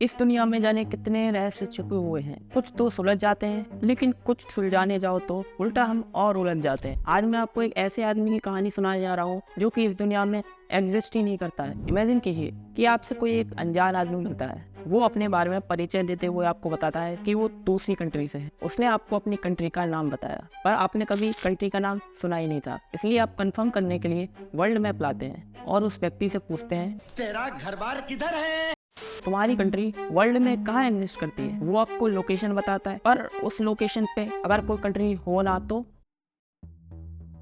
इस दुनिया में जाने कितने रहस्य छुपे हुए हैं। कुछ तो सुलझ जाते हैं, लेकिन कुछ सुलझाने जाओ तो उल्टा हम और उलझ जाते हैं। आज मैं आपको एक ऐसे आदमी की कहानी सुनाने जा रहा हूँ जो कि इस दुनिया में एग्जिस्ट ही नहीं करता है। इमेजिन कीजिए कि आपसे कोई एक अनजान आदमी मिलता है। वो अपने बारे में परिचय देते हुए आपको बताता है कि वो दूसरी कंट्री से है। उसने आपको अपनी कंट्री का नाम बताया, पर आपने कभी कंट्री का नाम सुना ही नहीं था। इसलिए आप कंफर्म करने के लिए वर्ल्ड मैप लाते हैं और उस व्यक्ति से पूछते हैं, तेरा घर बार किधर है? तुम्हारी कंट्री वर्ल्ड में कहाँ एग्जिस्ट करती है। वो आपको लोकेशन बताता है, पर उस लोकेशन पे अगर कोई कंट्री हो ना तो।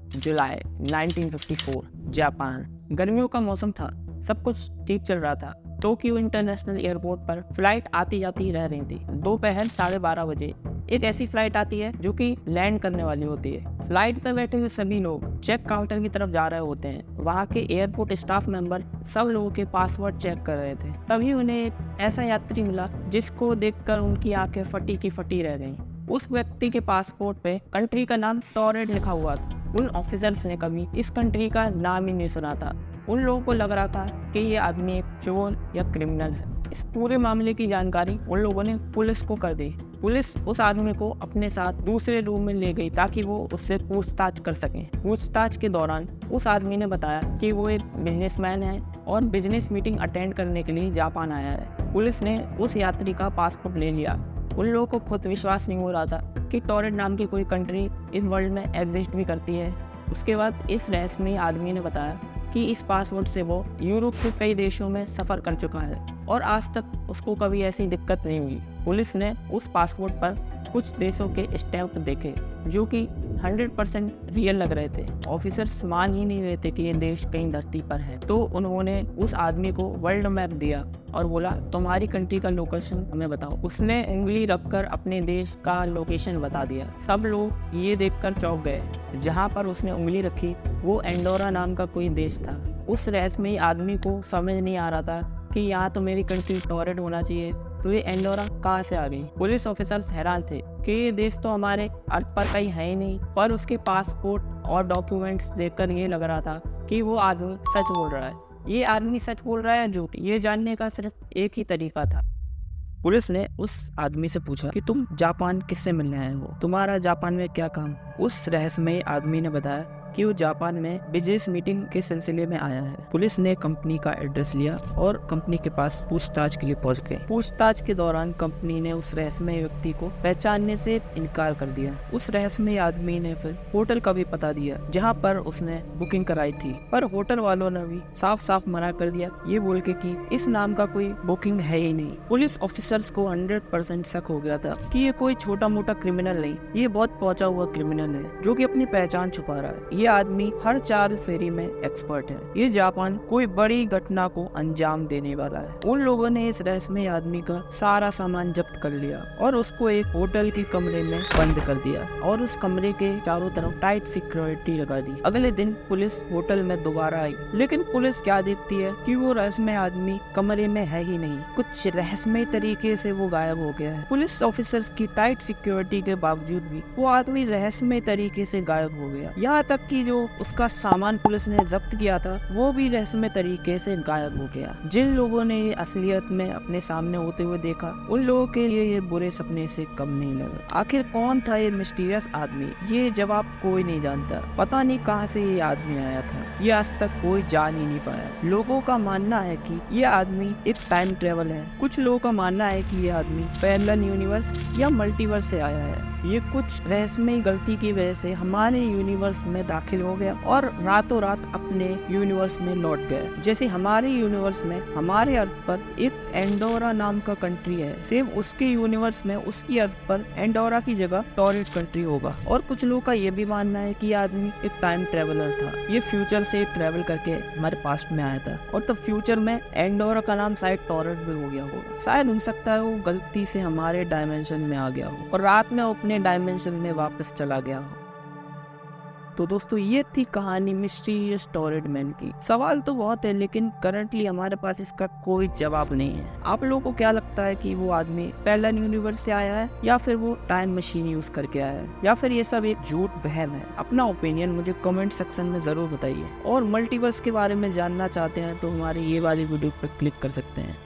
जुलाई 1954, जापान। गर्मियों का मौसम था, सब कुछ ठीक चल रहा था। टोक्यो इंटरनेशनल एयरपोर्ट पर फ्लाइट आती जाती रह रही थी। दोपहर 12:30 बजे एक ऐसी फ्लाइट आती है जो कि लैंड करने वाली होती है। फ्लाइट पर बैठे हुए सभी लोग चेक काउंटर की तरफ जा रहे होते हैं। वहाँ के एयरपोर्ट स्टाफ मेंबर सब लोगों के पासवर्ड चेक कर रहे थे। तभी उन्हें एक ऐसा यात्री मिला जिसको देखकर उनकी आंखें फटी की फटी रह गईं। उस व्यक्ति के पासपोर्ट पे कंट्री का नाम टॉरेट लिखा हुआ था। उन ऑफिसर्स ने कभी इस कंट्री का नाम ही नहीं सुना था। उन लोगों को लग रहा था कि ये आदमी एक चोर या क्रिमिनल है। इस पूरे मामले की जानकारी उन लोगों ने पुलिस को कर दी। पुलिस उस आदमी को अपने साथ दूसरे रूम में ले गई ताकि वो उससे पूछताछ कर सकें। पूछताछ के दौरान उस आदमी ने बताया कि वो एक बिजनेसमैन है और बिजनेस मीटिंग अटेंड करने के लिए जापान आया है। पुलिस ने उस यात्री का पासपोर्ट ले लिया। उन लोगों को खुद विश्वास नहीं हो रहा था कि टॉरेट नाम की कोई कंट्री इस वर्ल्ड में एग्जिस्ट भी करती है। उसके बाद इस रहस्यमयी आदमी ने बताया कि इस पासपोर्ट से वो यूरोप के कई देशों में सफ़र कर चुका है और आज तक उसको कभी ऐसी दिक्कत नहीं हुई। पुलिस ने उस पासपोर्ट पर कुछ देशों के स्टैंप देखे जो कि 100% रियल लग रहे थे। ऑफिसर्स मान ही नहीं रहे थे कि ये देश कहीं धरती पर है। तो उन्होंने उस आदमी को वर्ल्ड मैप दिया और बोला, तुम्हारी कंट्री का लोकेशन हमें बताओ। उसने उंगली रखकर अपने देश का लोकेशन बता दिया। सब लोग ये देखकर चौंक गए। जहाँ पर उसने उंगली रखी वो एंडोरा नाम का कोई देश था। उस रहस्यमयी आदमी को समझ नहीं आ रहा था कि यहाँ तो मेरी कंट्री टॉरेट होना चाहिए, तो ये एंडोरा कहाँ से आ गई। पुलिस ऑफिसर्स हैरान थे कि ये देश तो हमारे अर्थ पर कहीं है ही नहीं, पर उसके पासपोर्ट और डॉक्यूमेंट्स देखकर ये लग रहा था कि वो आदमी सच बोल रहा है। ये आदमी सच बोल रहा है झूठ, ये जानने का सिर्फ एक ही तरीका था। पुलिस ने उस आदमी से पूछा कि तुम जापान किससे मिलने आए हो, तुम्हारा जापान में क्या काम। उस रहस्यमयी आदमी ने बताया कि वो जापान में बिजनेस मीटिंग के सिलसिले में आया है। पुलिस ने कंपनी का एड्रेस लिया और कंपनी के पास पूछताछ के लिए पहुंच गए। पूछताछ के दौरान कंपनी ने उस रहस्यमयी व्यक्ति को पहचानने से इनकार कर दिया। उस रहस्यमयी आदमी ने फिर होटल का भी पता दिया जहां पर उसने बुकिंग कराई थी, पर होटल वालों ने भी साफ साफ मना कर दिया, ये बोल के कि इस नाम का कोई बुकिंग है ही नहीं। पुलिस ऑफिसर्स को 100% शक हो गया था कि ये कोई छोटा मोटा क्रिमिनल नहीं, ये बहुत पहुंचा हुआ क्रिमिनल है जो कि अपनी पहचान छुपा रहा है। ये आदमी हर चाल फेरी में एक्सपर्ट है। ये जापान कोई बड़ी घटना को अंजाम देने वाला है। उन लोगों ने इस रहस्यमयी आदमी का सारा सामान जब्त कर लिया और उसको एक होटल के कमरे में बंद कर दिया और उस कमरे के चारों तरफ टाइट सिक्योरिटी लगा दी। अगले दिन पुलिस होटल में दोबारा आई, लेकिन पुलिस क्या देखती है कि वो रहस्यमयी आदमी कमरे में है ही नहीं। कुछ रहस्यमयी तरीके से वो गायब हो गया है। पुलिस ऑफिसर्स की टाइट सिक्योरिटी के बावजूद भी वो आदमी रहस्यमयी तरीके से गायब हो गया। यहाँ तक कि जो उसका सामान पुलिस ने जब्त किया था वो भी रहस्यमय तरीके से गायब हो गया। जिन लोगों ने ये असलियत में अपने सामने होते हुए देखा, उन लोगों के लिए ये बुरे सपने से कम नहीं लगा। आखिर कौन था ये मिस्टीरियस आदमी, ये जवाब कोई नहीं जानता। पता नहीं कहां से ये आदमी आया था, ये आज तक कोई जान ही नहीं पाया। लोगों का मानना है कि ये आदमी एक टाइम ट्रेवल है। कुछ लोगों का मानना है कि ये आदमी पैरेलल यूनिवर्स या मल्टीवर्स से आया है। ये कुछ रहस्यमयी गलती की वजह से हमारे यूनिवर्स में दाखिल हो गया और रातों रात अपने यूनिवर्स में लौट गया। जैसे हमारे यूनिवर्स में हमारे अर्थ पर एक एंडोरा नाम का कंट्री है, सेम उसके यूनिवर्स में उसकी अर्थ पर एंडोरा की जगह टॉरेट कंट्री होगा। और कुछ लोगों का ये भी मानना है कि ये आदमी एक टाइम ट्रेवलर था। ये फ्यूचर से ट्रेवल करके हमारे पास्ट में आया था और तब फ्यूचर में एंडोरा का नाम शायद टॉरेट भी हो गया होगा। शायद हो सकता है वो गलती से हमारे डायमेंशन में आ गया हो और रात में अपने डायमेंशन में वापस चला गया हो। तो दोस्तों ये थी कहानी मिस्टीरियस टॉरेट मैन की। सवाल तो बहुत है, लेकिन करंटली हमारे पास इसका कोई जवाब नहीं है। आप लोगों को क्या लगता है कि वो आदमी पैरेलल यूनिवर्स से आया है या फिर वो टाइम मशीन यूज करके आया है या फिर ये सब एक झूठ वहम है? अपना ओपिनियन मुझे कमेंट सेक्शन में जरूर बताइए। और मल्टीवर्स के बारे में जानना चाहते हैं तो हमारी ये वाली वीडियो पर क्लिक कर सकते हैं।